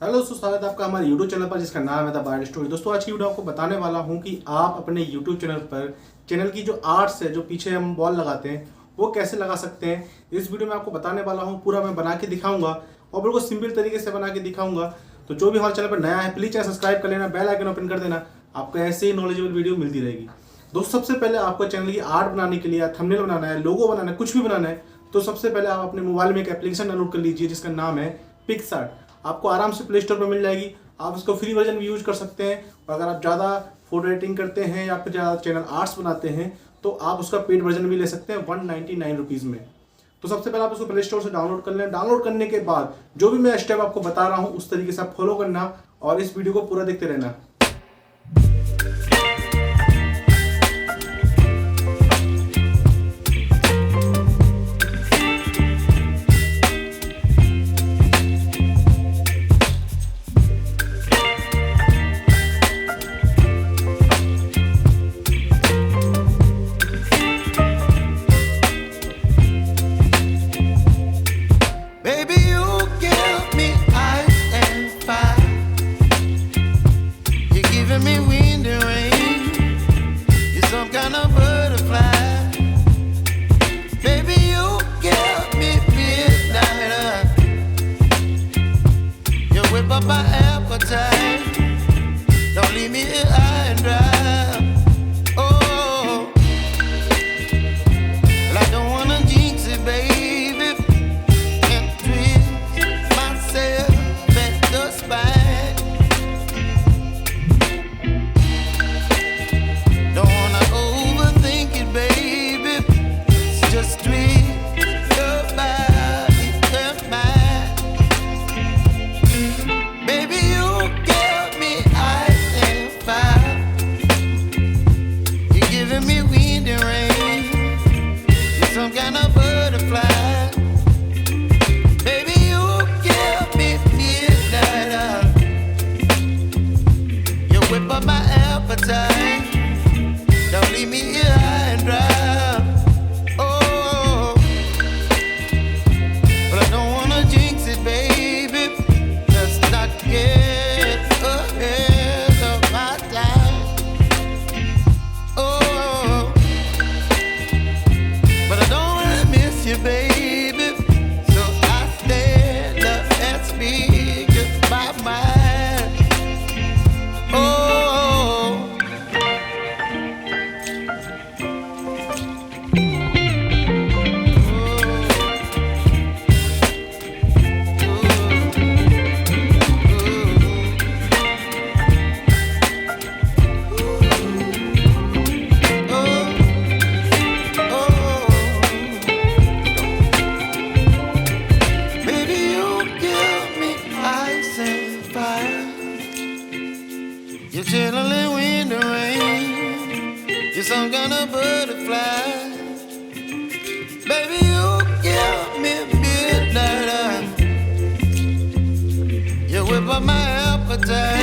Hello दोस्तों, स्वागत है आपका हमारे YouTube चैनल पर जिसका नाम है द बाय स्टोरी। दोस्तों आज की वीडियो आपको बताने वाला हूं कि आप अपने YouTube चैनल पर चैनल की जो आर्ट्स है, जो पीछे हम बॉल लगाते हैं, वो कैसे लगा सकते हैं। इस वीडियो में आपको बताने वाला हूं, पूरा मैं बना के दिखाऊंगा और बिल्कुल सिंपल तरीके से बना के दिखाऊंगा। तो जो भी हमारे चैनल पर नया है प्लीज़ चैनल सब्सक्राइब कर लेना, बेल आइकन ओपन कर देना, आपको ऐसे ही नॉलेजेबल वीडियो मिलती रहेगी। दोस्तों सबसे पहले आपको चैनल की आर्ट बनाने के लिए, थंबनेल बनाना है, लोगो बनाना है, कुछ भी बनाना है, तो सबसे पहले आप अपने मोबाइल में एक एप्लीकेशन डाउनलोड कर लीजिए जिसका नाम है पिक्सart। आपको आराम से प्ले स्टोर पर मिल जाएगी। आप इसको फ्री वर्जन भी यूज कर सकते हैं और अगर आप ज़्यादा फोटो एडिटिंग करते हैं या फिर ज़्यादा चैनल आर्ट्स बनाते हैं तो आप उसका पेड वर्जन भी ले सकते हैं 199 रुपीज़ में। तो सबसे पहले आप उसको प्ले स्टोर से डाउनलोड कर लें। डाउनलोड करने के बाद जो भी मैं स्टेप आपको बता रहा हूँ उस तरीके से आप फॉलो करना और इस वीडियो को पूरा देखते रहना। Up my appetite, don't leave me here high and dry. Oh, well, I don't wanna jinx it, baby, and twist myself at the spine. Don't wanna overthink it, baby, it's just twist your body and mine. But my appetite, don't leave me here high and dry. Oh, but I don't wanna jinx it, baby. Let's not get ahead of my time. Oh, but I don't wanna miss you, baby. So I stand up and speak just my mind. Oh. You're chilling in the rain. You're some kind of butterfly. Baby, you give me midnight. You whip up my appetite.